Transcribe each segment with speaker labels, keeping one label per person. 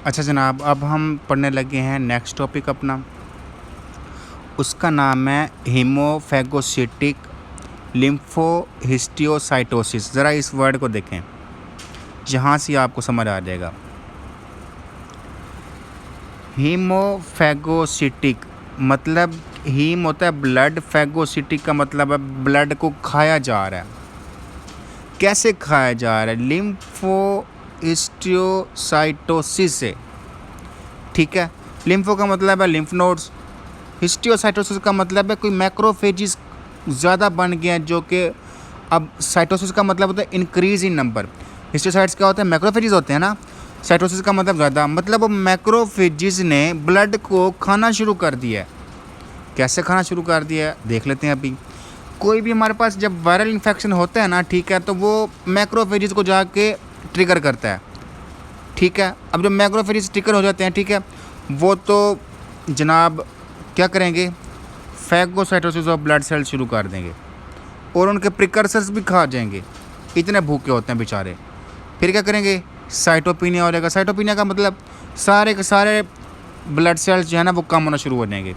Speaker 1: अच्छा जनाब, अब हम पढ़ने लगे हैं नेक्स्ट टॉपिक अपना। उसका नाम है हीमोफैगोसिटिक लिम्फोहिस्टियोसाइटोसिस। ज़रा इस वर्ड को देखें, यहाँ से आपको समझ आ जाएगा। हीमोफैगोसिटिक मतलब हीम होता है ब्लड, फैगोसिटिक का मतलब है ब्लड को खाया जा रहा है। कैसे खाया जा रहा है? लिम्फोहिस्टियोसाइटोसिस से। ठीक है, लिम्फो का मतलब है लिम्फ नोड्स, हिस्टियोसाइटोसिस का मतलब है कोई मैक्रोफेजिस ज़्यादा बन गया जो कि अब साइटोसिस का मतलब होता है इंक्रीज इन नंबर। हिस्टियोसाइट्स क्या होते हैं? मैक्रोफेजिस होते हैं ना। साइटोसिस का मतलब ज़्यादा, मतलब वो मैक्रोफेजिस ने ब्लड को खाना शुरू कर दिया है। कैसे खाना शुरू कर दिया है देख लेते हैं अभी। कोई भी हमारे पास जब वायरल इन्फेक्शन होता है ना, ठीक है, तो वो मैक्रोफेजिस को जाके ट्रिगर करता है। ठीक है, अब जब मैक्रोफेजिस ट्रिगर हो जाते हैं, ठीक है, वो तो जनाब क्या करेंगे? फैगोसाइटोसिस ऑफ ब्लड सेल शुरू कर देंगे और उनके प्रिकर्सर्स भी खा जाएंगे। इतने भूखे होते हैं बेचारे। फिर क्या करेंगे? साइटोपिनिया हो जाएगा। साइटोपिनिया का मतलब सारे के सारे ब्लड सेल्स जो है ना वो कम होना शुरू हो जाएंगे।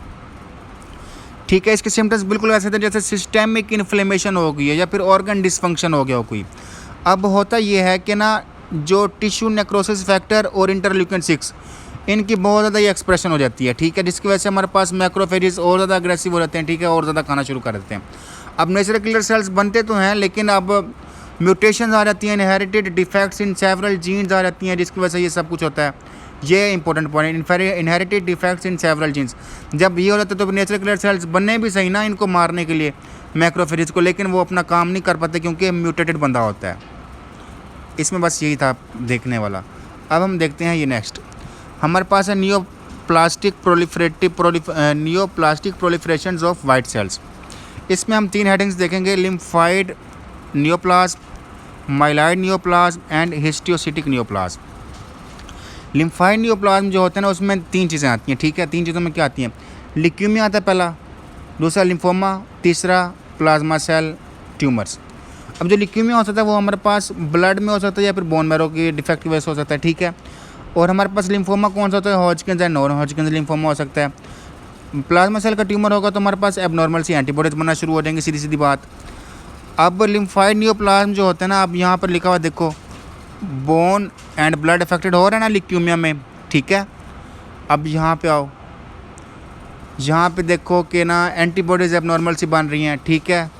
Speaker 1: ठीक है, इसके सिम्टम्स बिल्कुल ऐसे थे जैसे सिस्टेमिक इन्फ्लेमेशन हो गई है या फिर ऑर्गन डिसफंक्शन हो गया हो कोई। अब होता ये है कि ना जो टिश्यू नेक्रोसिस फैक्टर और इंटरल्यूकिन 6 इनकी बहुत ज़्यादा ये एक्सप्रेशन हो जाती है। ठीक है, जिसकी वजह से हमारे पास मैक्रोफेजिस और ज़्यादा अग्रेसिव हो जाते हैं। ठीक है, और ज़्यादा खाना शुरू कर देते हैं। अब नेचुरल किलर सेल्स बनते तो हैं, लेकिन अब म्यूटेशंस आ जाती हैं, inherited defects in several genes आ जाती हैं, जिसकी वजह से ये सब कुछ होता है। ये important point, inherited defects in several genes. जब ये हो जाता है तो नेचुरल किलर सेल्स बनने भी सही ना इनको मारने के लिए, मैक्रोफेजिस को, लेकिन वो अपना काम नहीं कर पाते क्योंकि म्यूटेटेड बंदा होता है। इसमें बस यही था देखने वाला। अब हम देखते हैं ये नेक्स्ट हमारे पास है neoplastic proliferations of white cells. इसमें हम 3 हेडिंग्स देखेंगे: lymphoid neoplasm, myeloid neoplasm and histiocytic neoplasm. Lymphoid neoplasm जो होता है ना उसमें 3 चीज़ें आती हैं। ठीक है, 3 चीज़ों में क्या आती हैं? ल्यूकीमिया आता है पहला, दूसरा लिम्फोमा, तीसरा प्लाज्मा सेल ट्यूमर्स। अब जो ल्यूकीमिया हो सकता है वो हमारे पास ब्लड में हो सकता है या फिर बोन मैरो की डिफेक्ट की वजह से हो सकता है। ठीक है, और हमारे पास लिम्फोमा कौन सा होता है? हॉजकिंस एंड नॉन हॉजकिंस लिम्फोमा हो सकता है। प्लाज्मा सेल का ट्यूमर होगा तो हमारे पास एबनॉर्मल सी एंटीबॉडीज बनना शुरू हो जाएंगे, सीधी सीधी बात। अब लिम्फाइड नियोप्लाज्म जो होता है ना, अब यहाँ पर लिखा हुआ देखो, बोन एंड ब्लड अफेक्टेड हो रहा है ना ल्यूकीमिया में। ठीक है, अब यहाँ पे आओ, यहाँ पे देखो कि ना एंटीबॉडीज एबनॉर्मल सी बन रही हैं। ठीक है,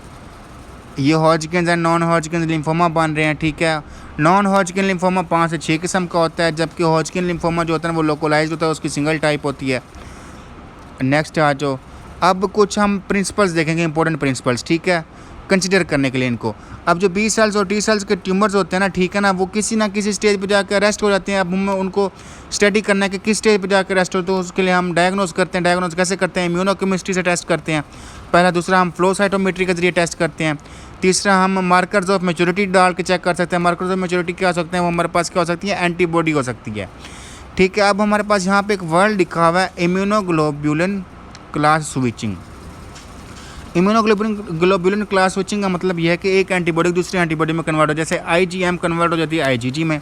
Speaker 1: ये हॉजकिंस एंड नॉन हॉजकिंस लिम्फोमा बन रहे हैं। ठीक है, नॉन हॉजकिन लिम्फोमा 5 से 6 किस्म का होता है, जबकि हॉजकिन लिम्फोमा जो होता है ना वो लोकलाइज्ड होता है, उसकी सिंगल टाइप होती है। नेक्स्ट आ जाओ, अब कुछ हम प्रिंसिपल्स देखेंगे, इंपॉर्टेंट प्रिंसिपल्स। ठीक है, कंसिडर करने के लिए इनको। अब जो बी सेल्स और टी सेल्स के ट्यूमर्स होते हैं ना, ठीक है ना, वो किसी ना किसी स्टेज पे जाकर अरेस्ट हो जाते हैं। अब हमें उनको स्टडी करना है कि किस स्टेज पे जाकर अरेस्ट हो, तो उसके लिए हम डायग्नोज करते हैं। डायग्नोज कैसे करते हैं? इम्यूनोकेमिस्ट्री से टेस्ट करते हैं पहला। दूसरा हम फ्लो साइटोमेट्री के जरिए टेस्ट करते हैं। तीसरा हम मार्कर्स ऑफ मैच्योरिटी डाल के चेक कर सकते हैं। मार्कर्स ऑफ मैच्योरिटी क्या हो सकते हैं? वो हमारे पास क्या हो सकती है? एंटीबॉडी हो सकती है। ठीक है, अब हमारे पास यहाँ पे एक वर्ड लिखा हुआ है immunoglobulin class switching. Immunoglobulin class switching का मतलब यह है कि एक एंटीबॉडी दूसरी एंटीबॉडी में कन्वर्ट हो, जैसे IgM कन्वर्ट हो जाती है IgG में।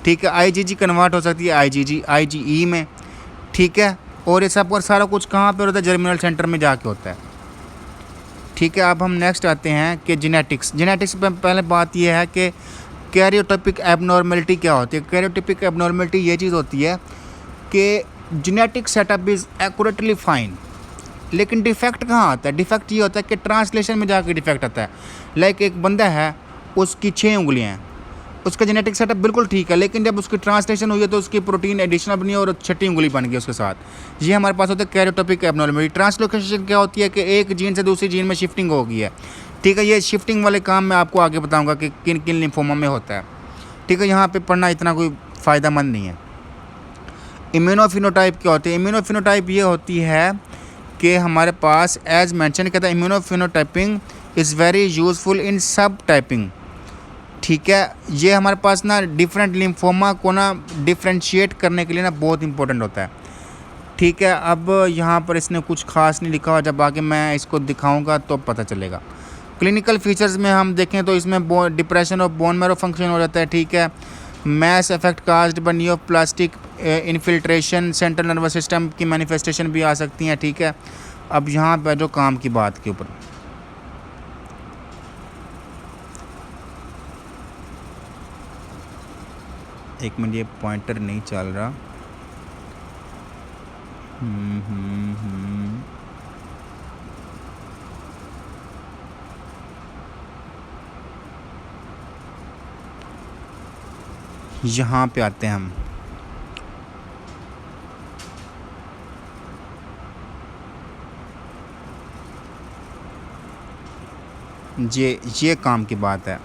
Speaker 1: ठीक है, IgG कन्वर्ट हो सकती है IgE में। ठीक है, और ये सब सारा कुछ कहाँ पे होता है? जर्मिनल सेंटर में जाके होता है। ठीक है, अब हम नेक्स्ट आते हैं कि जेनेटिक्स। जेनेटिक्स पे पहले बात यह है कि कैरियोटाइपिक एबनॉर्मेलिटी क्या होती है। कैरियोटाइपिक एबनॉर्मेलिटी ये चीज़ होती है कि genetic setup is accurately fine, लेकिन डिफेक्ट कहाँ आता है? डिफेक्ट ये होता है कि ट्रांसलेशन में जाकर डिफेक्ट आता है। लाइक एक बंदा है, उसकी 6 उंगलियाँ हैं, उसका जेनेटिक सेटअप बिल्कुल ठीक है, लेकिन जब उसकी ट्रांसलेशन हुई है तो उसकी प्रोटीन एडिशनल बनी और 6ठी उंगली बन गई उसके साथ। ये हमारे पास होता है कैरियोटाइपिक एबनॉर्मेलिटी। ट्रांसलोकेशन क्या होती है कि एक जीन से दूसरी जीन में शिफ्टिंग हो गई है। ठीक है, ये शिफ्टिंग वाले काम मैं आपको आगे बताऊंगा कि किन किन लिम्फोमा में होता है। ठीक है, यहाँ पे पढ़ना इतना कोई फ़ायदा मंद नहीं है। इम्यूनोफिनोटाइप क्या होती है? इम्यूनोफिनोटाइप ये होती है कि हमारे पास एज मैंशन कहता है इम्यूनोफिनोटाइपिंग इज़ वेरी यूज़फुल इन सब टाइपिंग। ठीक है, ये हमारे पास ना डिफरेंट लिम्फोमा को ना डिफ्रेंशिएट करने के लिए ना बहुत इंपॉर्टेंट होता है। ठीक है, अब यहाँ पर इसने कुछ खास नहीं लिखा हुआ, जब आगे मैं इसको दिखाऊंगा तो पता चलेगा। क्लिनिकल फीचर्स में हम देखें तो इसमें depression of bone marrow function हो जाता है। ठीक है, mass effect caused by neoplastic infiltration, central nervous system की मैनिफेस्टेशन भी आ सकती हैं, ठीक है। अब यहाँ पर जो काम की बात के ऊपर, एक मिनट, ये पॉइंटर नहीं चल रहा। यहाँ पे आते हैं हम। ये काम की बात है,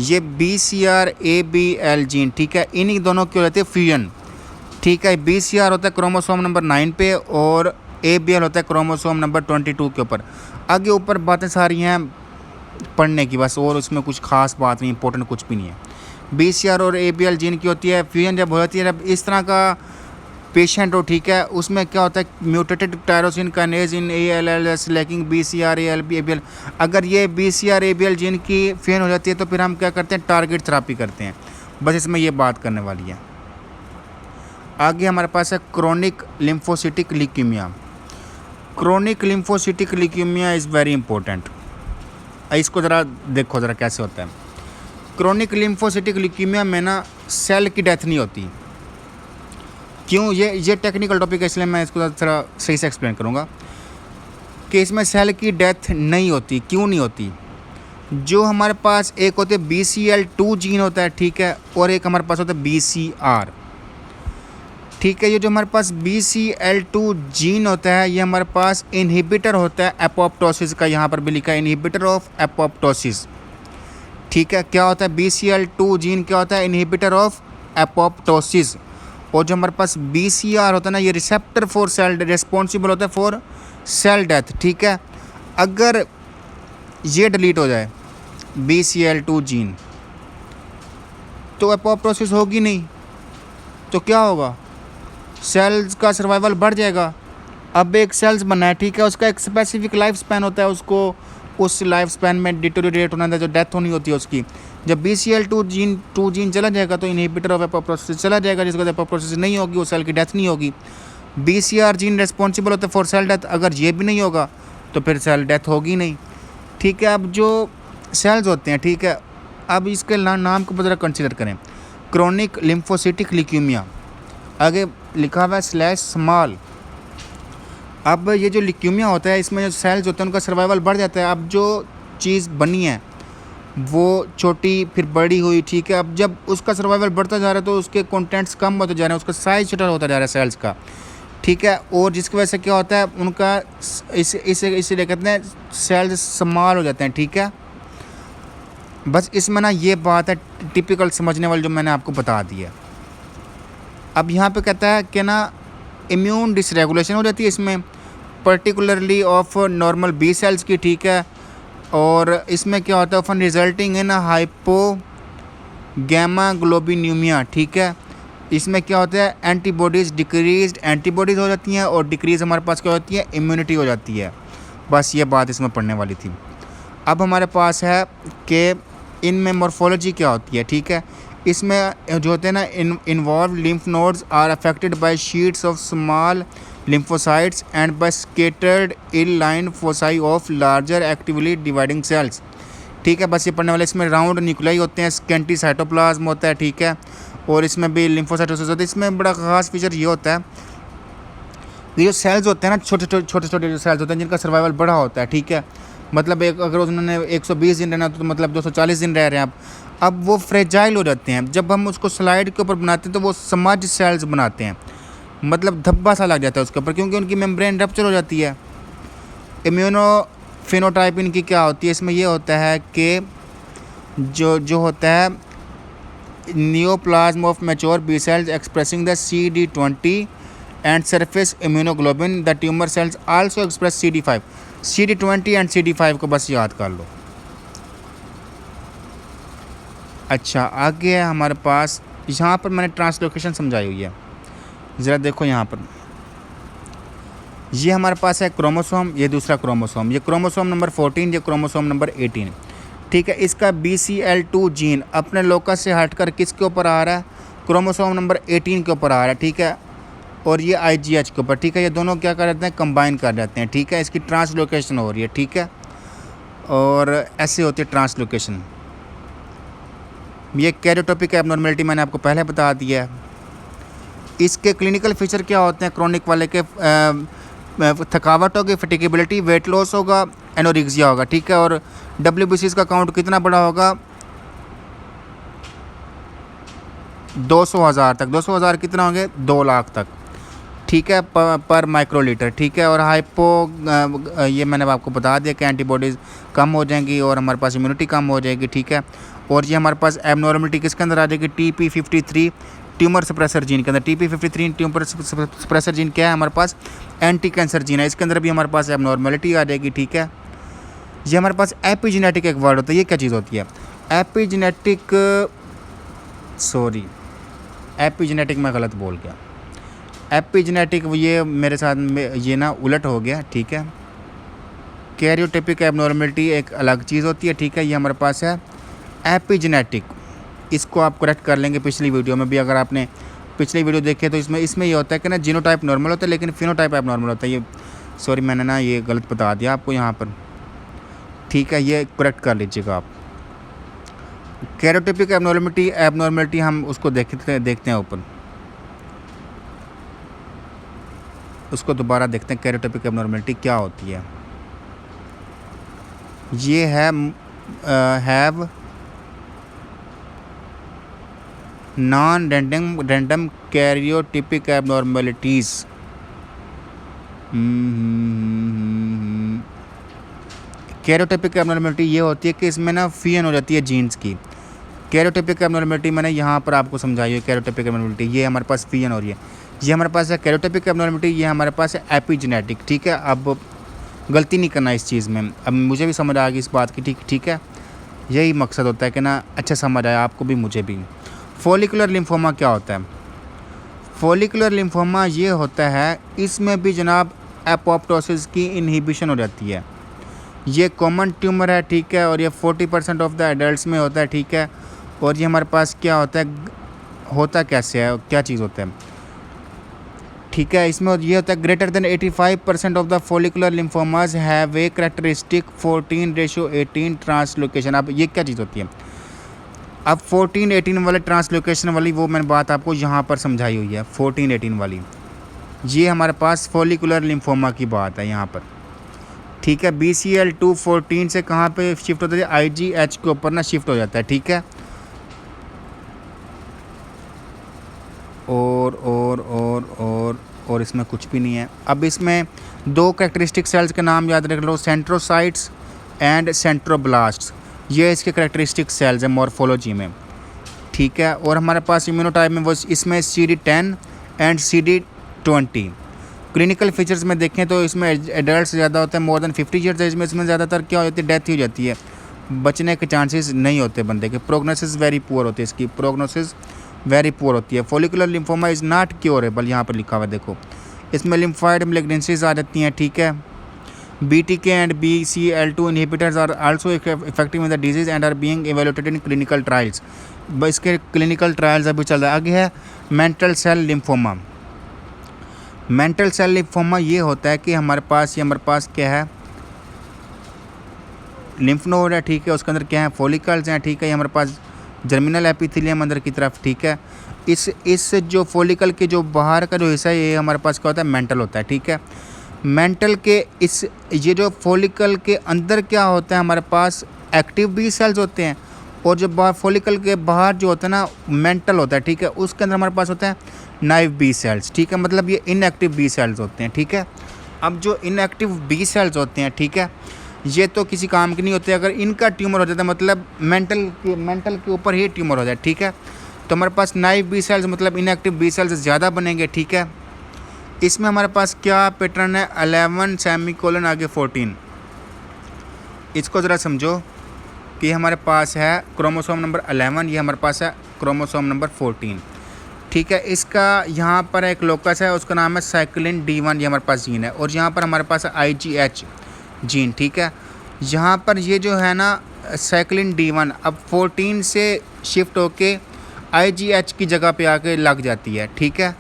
Speaker 1: ये BCR-ABL जीन, ठीक है, इन्हीं दोनों की हो जाती है फ्यूजन, ठीक है। BCR होता है क्रोमोसोम नंबर 9 पे और ABL होता है क्रोमोसोम नंबर 22 के ऊपर। आगे ऊपर बातें सारी हैं पढ़ने की बस, और उसमें कुछ खास बात नहीं, इंपॉर्टेंट कुछ भी नहीं है। BCR और ABL जीन की होती है फ्यूजन जब हो जाती है, जब इस तरह का पेशेंट हो, ठीक है, उसमें क्या होता है म्यूटेटेड टायरोसिन काइनेज इन ALS लैकिंग BCR-ABL। अगर ये BCR-ABL जीन की फ्यूजन हो जाती है तो फिर हम क्या करते हैं, टारगेट थेरेपी करते हैं, बस इसमें ये बात करने वाली है। आगे हमारे पास है chronic lymphocytic leukaemia. Chronic lymphocytic leukaemia is very important. इसको ज़रा देखो ज़रा कैसे होता है। क्रोनिक लिम्फोसिटिक ल्यूकेमिया में ना सेल की डेथ नहीं होती। क्यों? ये टेक्निकल टॉपिक है, इसलिए मैं इसको थोड़ा सही से एक्सप्लेन करूँगा कि इसमें सेल की डेथ नहीं होती। क्यों नहीं होती? जो हमारे पास एक होते हैं BCL2 जीन होता है, ठीक है, और एक हमारे पास होता है BCR, ठीक है। ये जो हमारे पास BCL2 जीन होता है, ये हमारे पास इनहिबिटर होता है एपोप्टोसिस का, यहाँ पर भी लिखा है इनहिबिटर ऑफ एपोप्टोसिस, ठीक है। क्या होता है BCL2 जीन, क्या होता है इनहिबिटर ऑफ एपोप्टोसिस। और जो हमारे पास BCR होता है ना, ये रिसेप्टर फॉर सेल, रिस्पॉन्सिबल होता है फॉर सेल डेथ, ठीक है। अगर ये डिलीट हो जाए BCL2 जीन तो एपोप्टोसिस होगी नहीं, तो क्या होगा, सेल्स का सर्वाइवल बढ़ जाएगा। अब एक सेल्स बनना है, ठीक है, उसका एक स्पेसिफिक लाइफ स्पैन होता है, उसको उस लाइफ स्पैन में डिटोरिएट होना था, जो डेथ होनी होती है उसकी। जब BCL2 जीन चला जाएगा तो इनहिबिटर ऑफ एपोप्टोसिस चला जाएगा, जिसका एपोप्टोसिस नहीं होगी, वो सेल की डेथ नहीं होगी। BCR जीन रिस्पॉन्सिबल होता है फॉर सेल डेथ, अगर ये भी नहीं होगा तो फिर सेल डेथ होगी नहीं, ठीक है। अब जो सेल्स होते हैं, ठीक है, अब इसके नाम को ज़रा कंसिडर करें। क्रोनिक लिम्फोसिटिक ल्यूकेमिया, आगे लिखा हुआ है /स्मॉल। अब ये जो ल्यूकेमिया होता है, इसमें जो सेल्स होते हैं उनका सर्वाइवल बढ़ जाता है। अब जो चीज़ बनी है वो छोटी फिर बड़ी हुई, ठीक है। अब जब उसका सर्वाइवल बढ़ता जा रहा है तो उसके कंटेंट्स कम होते जा रहे हैं, उसका साइज छोटा होता जा रहा है सेल्स का, ठीक है। और जिसकी वजह से क्या होता है, उनका इसीलिए कहते हैं सेल्स स्मॉल हो जाते हैं, ठीक है। बस इसमें ना ये बात है टिपिकल समझने वाली जो मैंने आपको बता दी है। अब यहाँ पे कहता है कि ना इम्यून डिसरेगुलेशन हो जाती है इसमें, particularly of normal B cells की, ठीक है। और इसमें क्या होता है, ऑफन रिजल्टिंग इन हाइपोगैमाग्लोबिनूमिया, ठीक है। इसमें क्या होता है, एंटीबॉडीज़ डिक्रीज्ड एंटीबॉडीज़ हो जाती हैं, और डिक्रीज़ हमारे पास क्या होती है, इम्यूनिटी हो जाती है। बस ये बात इसमें पढ़ने वाली थी। अब हमारे पास है कि इनमें मॉर्फोलॉजी क्या होती है, ठीक है। इसमें जो होते हैं ना, involve lymph nodes are affected by sheets of small lymphocytes and by scattered ill-line foci of larger actively dividing cells, ठीक है। बस ये पढ़ने वाले, इसमें राउंड न्यूक्लियाई होते हैं, स्कैंटी साइटोप्लाज्म होता है, ठीक है। और इसमें भी लिम्फोसाइटोसिस होता है। इसमें बड़ा ख़ास फीचर ये होता है, ये जो सेल्स होते हैं ना, छोटे छोटे जो सेल्स होते हैं जिनका सर्वाइवल बड़ा होता है, ठीक है। मतलब अगर उन्होंने 120 दिन रहना तो मतलब 240 दिन रह रहे हैं। अब वो फ्रेजाइल हो जाते हैं। जब हम उसको स्लाइड के ऊपर बनाते हैं तो वो समझ सेल्स बनाते हैं, मतलब धब्बा सा लग जाता है उसके ऊपर, क्योंकि उनकी मेम्ब्रेन रप्चर हो जाती है। इम्यूनो फिनोटाइप इनकी क्या होती है, इसमें ये होता है कि जो होता है neoplasm of mature B cells expressing the CD20 and surface immunoglobulin, the tumour cells also express CD5। CD20 and CD5 को बस याद कर लो। अच्छा, आगे है हमारे पास, यहाँ पर मैंने ट्रांसलोकेशन समझाई हुई है, ज़रा देखो यहाँ पर। ये हमारे पास है क्रोमोसोम, ये दूसरा क्रोमोसोम, ये क्रोमोसोम नंबर 14, ये क्रोमोसोम नंबर 18, ठीक है। इसका BCL2 जीन अपने लोकस से हटकर किसके ऊपर आ रहा है, क्रोमोसोम नंबर 18 के ऊपर आ रहा है, ठीक है, और ये IGH के ऊपर, ठीक है। ये दोनों क्या कर देते हैं, कंबाइन कर देते हैं, ठीक है। इसकी ट्रांसलोकेशन हो रही है, ठीक है, और ऐसे होती है ट्रांसलोकेशन। ये कैरियोटाइपिक एबनॉर्मेलिटी मैंने आपको पहले बता दिया है। इसके क्लिनिकल फीचर क्या होते हैं क्रोनिक वाले के, थकावट होगी, फटीगेबिलिटी, वेट लॉस होगा, एनोरेक्सिया होगा, ठीक है, और WBCs का काउंट कितना बड़ा होगा, 200,000 तक। 200,000 कितना होंगे, 2 लाख तक, ठीक है, पर माइक्रोलीटर, ठीक है। और ये मैंने आपको बता दिया कि एंटीबॉडीज़ कम हो जाएंगी और हमारे पास इम्यूनिटी कम हो जाएगी, ठीक है। और ये हमारे पास एबनॉर्मलिटी किसके अंदर आ जाएगी, TP53 ट्यूमर सप्रेसर जीन के अंदर। TP53 ट्यूमर सप्रेसर जीन क्या है, हमारे पास एंटी कैंसर जीन है, इसके अंदर भी हमारे पास एबनॉर्मलिटी आ जाएगी, ठीक है। ये हमारे पास एपिजेनेटिक एक वर्ड होता है, ये क्या चीज़ होती है, एपिजेनेटिक, सॉरी एपिजेनेटिक मैं गलत बोल गया, एपिजेनेटिक ये मेरे साथ में ये ना उलट हो गया, ठीक है। कैरियोटाइपिक एबनॉर्मलिटी एक अलग चीज़ होती है, ठीक है। ये हमारे पास है एपिजेनेटिक, इसको आप करेक्ट कर लेंगे पिछली वीडियो में भी, अगर आपने पिछली वीडियो देखी है तो इसमें ये होता है कि ना जीनोटाइप नॉर्मल होता है लेकिन फिनोटाइप एबनॉर्मल होता है। ये सॉरी मैंने ना ये गलत बता दिया आपको यहाँ पर, ठीक है, ये करेक्ट कर लीजिएगा आप। कैरियोटाइपिक एबनॉर्मलिटी हम उसको देखते हैं ऊपर, उसको दोबारा देखते हैं। कैरियोटाइपिक एबनॉर्मलिटी क्या होती है, ये है have non random karyotypic abnormalities. Karyotypic abnormality ये होती है कि इसमें ना फ्यूजन हो जाती है जीन्स की। कैरियोटाइपिक एबनॉर्मलिटी मैंने यहाँ पर आपको समझाई है। कैरियोटाइपिक एबनॉर्मलिटी ये हमारे पास फ्यूजन हो रही है, ये हमारे पास है कैरियोटाइपिक एबनॉर्मलिटी, ये हमारे पास है एपिजेनेटिक, ठीक है। अब गलती नहीं करना इस चीज़ में, अब मुझे भी समझ आ गई इस बात की, ठीक है। यही मकसद होता है कि ना अच्छा समझ आया आपको भी मुझे भी। फॉलिकुलर लिम्फोमा क्या होता है, फॉलिकुलर लिम्फोमा ये होता है, इसमें भी जनाब एपोप्टोसिस की इनहिबिशन हो जाती है। ये कॉमन ट्यूमर है, ठीक है, और ये 40% ऑफ द एडल्ट्स में होता है, ठीक है। और ये हमारे पास क्या होता है, होता कैसे है, क्या चीज़ होता है, ठीक है। इसमें ये होता है greater than 85% of the follicular lymphomas have a characteristic 14:18 translocation. अब ये क्या चीज़ होती है, अब 14:18 वाले ट्रांसलोकेशन वाली वो मैंने बात आपको यहाँ पर समझाई हुई है, 14:18 वाली, ये हमारे पास फॉलिकुलर लिम्फोमा की बात है यहाँ पर, ठीक है। BCL2 14 से कहाँ पे शिफ्ट होता है, IGH के ऊपर ना शिफ्ट हो जाता है, ठीक है। और इसमें कुछ भी नहीं है। अब इसमें 2 कैरेक्टरिस्टिक सेल्स के नाम याद रख लो, सेंट्रोसाइट्स एंड सेंट्रोब्लास्ट्स, ये इसके कैरेक्टरिस्टिक सेल्स हैं मॉर्फोलॉजी में, ठीक है। और हमारे पास इम्यूनोटाइप में वो इसमें CD10 and CD20। Clinical features में देखें तो इसमें एडल्ट ज़्यादा होते हैं, मोर देन 50 ईयर्स एज में इसमें ज़्यादातर क्या हो जाती है, डेथ हो जाती है, बचने के चांसेस नहीं होते बंदे के। प्रोग्नोसिस वेरी पुअर होती है, इसकी प्रोग्नोसिस वेरी पुअर होती है। Follicular lymphoma is not curable, यहाँ पर लिखा हुआ है देखो, इसमें लिम्फॉइड मैलिग्नेंसीज आ जाती हैं, ठीक है। BTK and BCL2 inhibitors are also effective in the disease and are being evaluated in clinical trials. इसके क्लिनिकल ट्रायल्स अभी चल रहा है। आगे है mantle cell lymphoma. Mantle cell lymphoma ये होता है कि हमारे पास क्या है, लिम्फ नोड है, ठीक है, उसके अंदर क्या है, फॉलिकल्स हैं, ठीक है। ये हमारे पास जर्मिनल एपिथेलियम अंदर की तरफ, ठीक है। इस जो फॉलिकल के जो बाहर का जो हिस्सा है ये हमारे पास क्या होता है, मेंटल होता है, ठीक है। मेंटल के ये जो फॉलिकल के अंदर क्या होता है, हमारे पास एक्टिव बी सेल्स होते हैं, और जो बाहर फॉलिकल के बाहर जो होता है ना मेंटल होता है, ठीक है, उसके अंदर हमारे पास होता है नाइव बी सेल्स, ठीक है। मतलब ये इनएक्टिव बी सेल्स होते हैं, ठीक है। अब जो इनएक्टिव बी सेल्स होते हैं, ठीक है, ये तो किसी काम के नहीं होते। अगर इनका ट्यूमर हो जाता है मतलब मेंटल के ऊपर ही ट्यूमर हो जाए, ठीक है, तो हमारे पास नाइव बी सेल्स मतलब इनएक्टिव बी सेल्स ज़्यादा बनेंगे, ठीक है। इसमें हमारे पास क्या पैटर्न है, 11 सेमीकोलन आगे 14। इसको ज़रा समझो कि हमारे पास है क्रोमोसोम नंबर 11, ये हमारे पास है क्रोमोसोम नंबर 14, ठीक है। इसका यहाँ पर एक लोकस है, उसका नाम है साइक्लिन D1, ये हमारे पास जीन है। और यहाँ पर हमारे पास है IGH जीन, ठीक है। यहाँ पर ये जो है ना साइक्लिन D1 अब 14 से शिफ्ट होके IGH की जगह पे आके लग जाती है, ठीक है।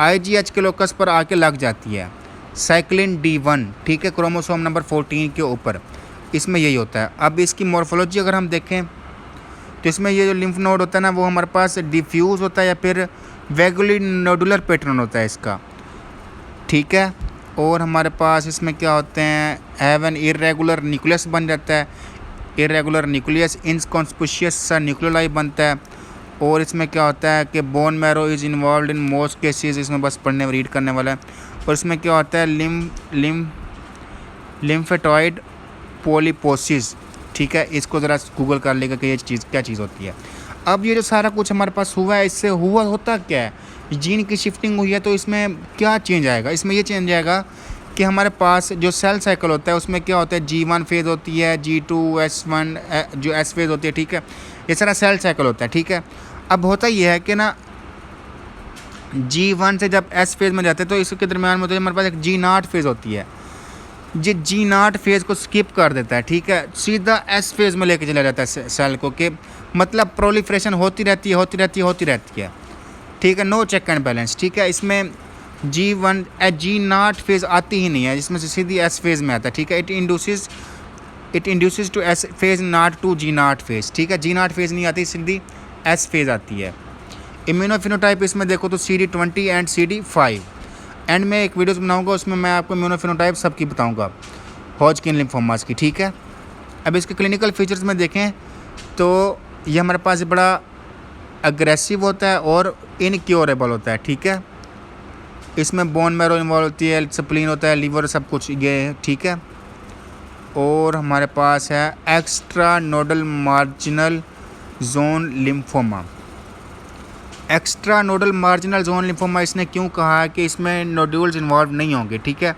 Speaker 1: IGH के लोकस पर आके लग जाती है साइक्लिन D1, ठीक है, क्रोमोसोम नंबर 14 के ऊपर। इसमें यही होता है। अब इसकी मॉर्फोलॉजी अगर हम देखें तो इसमें ये जो लिम्फ नोड होता है ना, वो हमारे पास डिफ्यूज़ होता है या फिर वेगुलर नोडुलर पैटर्न होता है इसका, ठीक है। और हमारे पास इसमें क्या होते हैं, हैवन इरेगुलर न्यूक्लियस बन जाता है, इरेगुलर न्यूक्लियस इनकॉन्स्पिशियस सा न्यूक्लियोलाई बनता है। और इसमें क्या होता है कि bone marrow is involve in most cases, इसमें बस पढ़ने रीड करने वाला है। और इसमें क्या होता है, लिम्फेटॉइड पोलिपोसिस, ठीक है। इसको ज़रा गूगल कर लेगा कि ये चीज़ क्या चीज़ होती है। अब ये जो सारा कुछ हमारे पास हुआ है, इससे होता क्या है, जीन की शिफ्टिंग हुई है तो इसमें क्या चेंज आएगा, इसमें ये चेंज आएगा कि हमारे पास जो सेल साइकिल होता है उसमें क्या होता है, G1 फेज़ होती है, G2 S1 जो S फेज़ होती है, ठीक है। ये सारा सेल साइकिल होता है, ठीक है। अब होता ये है कि ना G1 से जब S फेज़ में जाते हैं तो इसके दरमियान में होता है हमारे पास एक G0 फेज़ होती है। ये G0 फेज़ को स्किप कर देता है, ठीक है, सीधा S फेज़ में लेके चला जाता है सेल को, कि मतलब प्रोलिफरेशन होती रहती है, ठीक है, नो चेक एंड बैलेंस, ठीक है। इसमें G0 फेज़ आती ही नहीं है, जिसमें से सीधी S फेज़ में आता है, ठीक है। It induces to S phase not to G0 phase, ठीक है। G0 फेज़ नहीं आती, सीधी S फेज़ आती है। इम्यूनोफिनोटाइप इसमें देखो तो CD20 एंड CD5, एंड में एक वीडियोस बनाऊंगा, उसमें मैं आपको इम्यूनोफिनोटाइप सबकी बताऊंगा हॉजकिन लिम्फोमास की, ठीक है। अब इसके क्लिनिकल फीचर्स में देखें तो ये हमारे पास बड़ा अग्रेसिव होता है और इनक्योरेबल होता है, ठीक है। इसमें बोन मैरो इन्वॉल्व होती है, स्प्लीन होता है, लीवर, सब कुछ ये है, ठीक है। और हमारे पास है extra nodal marginal zone lymphoma. Extra nodal marginal zone lymphoma इसने क्यों कहा है कि इसमें नोड्यूल्स इन्वॉल्व नहीं होंगे, ठीक है।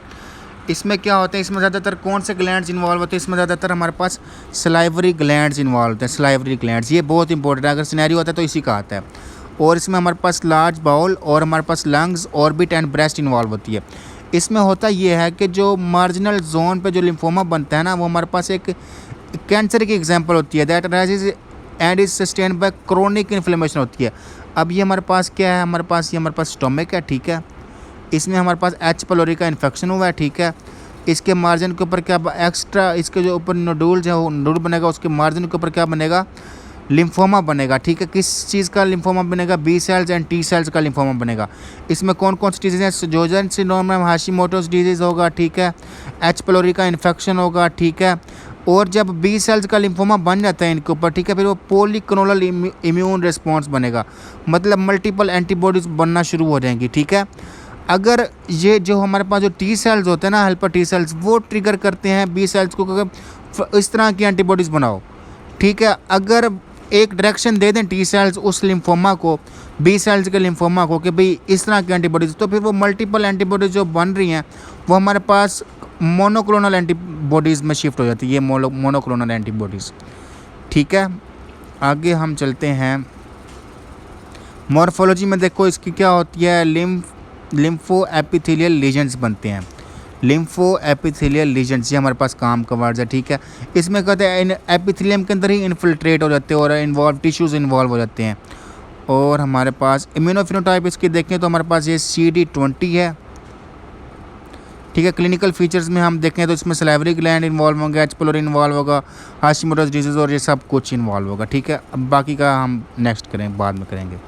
Speaker 1: इसमें क्या होता है, इसमें ज़्यादातर कौन से ग्लैंड्स इन्वॉल्व होते हैं, इसमें ज़्यादातर हमारे पास सलाइवरी ग्लैंड्स इन्वॉल्व होते हैं, सलाइवरी ग्लैंड्स, ये बहुत इंपॉर्टेंट है, अगर सिनेरियो होता है तो इसी का आता है। और इसमें हमारे पास लार्ज बाउल और हमारे पास lungs, orbit and breast involve होती है। इसमें होता ये है कि जो मार्जिनल जोन पे जो लिम्फोमा बनता है ना, वो हमारे पास एक कैंसर की एग्जांपल होती है, that rises and is sustained by chronic inflammation होती है। अब ये हमारे पास क्या है, हमारे पास स्टोमक है, ठीक है। इसमें हमारे पास H pylori का इन्फेक्शन हुआ है, ठीक है। इसके मार्जिन के ऊपर क्या एक्स्ट्रा, इसके जो ऊपर नोडुल्स है वो नोडुल बनेगा, उसके मार्जिन के ऊपर क्या बनेगा, लिम्फोमा बनेगा, ठीक है। किस चीज़ का लिम्फोमा बनेगा, B cells and T cells का लिम्फोमा बनेगा। इसमें कौन कौन सी डिजीज़ हैं, जोजन सिंड्रोम में हाशिमोटोस डिजीज़ होगा, ठीक है। H pylori का इन्फेक्शन होगा, ठीक है। और जब B सेल्स का लिम्फोमा बन जाता है इनके ऊपर, ठीक है, फिर वो पॉलीक्लोनल इम्यून रिस्पॉन्स बनेगा, मतलब मल्टीपल एंटीबॉडीज़ बनना शुरू हो जाएंगी, ठीक है। अगर ये जो हमारे पास जो T सेल्स होते हैं ना, हेल्पर T सेल्स, वो ट्रिगर करते हैं B सेल्स को कि इस तरह की एंटीबॉडीज़ बनाओ, ठीक है। अगर एक डायरेक्शन दे दें T सेल्स उस लिम्फोमा को, B सेल्स के लिम्फोमा को, कि भाई इस तरह की एंटीबॉडीज़, तो फिर वो मल्टीपल एंटीबॉडीज़ जो बन रही हैं वो हमारे पास मोनोक्लोनल एंटीबॉडीज़ में शिफ्ट हो जाती है, ये मोनोक्लोनल एंटीबॉडीज़, ठीक है। आगे हम चलते हैं मॉर्फोलॉजी में। देखो इसकी क्या होती है, लिम्फो एपिथेलियल लीजन्स बनते हैं, लिम्फो एपिथेलियल लीजन्स, ये हमारे पास काम का वर्ड है, ठीक है। इसमें कहते हैं एपिथेलियम के अंदर ही इन्फिल्ट्रेट हो जाते हैं और इन्वॉल्व टिश्यूज़ इन्वॉल्व हो जाते हैं। और हमारे पास इम्यूनोफिनोटाइप इसकी देखें तो हमारे पास ये CD20 है, ठीक है। क्लिनिकल फीचर्स में हम देखें तो इसमें सलाइवरी ग्लैंड इन्वॉल्व होंगे, H pylori इन्वॉल्व होगा, हाशिमोटोस डिजीज़ और ये सब कुछ इन्वॉल्व होगा, ठीक है। अब बाकी का हम नेक्स्ट करें, बाद में करेंगे।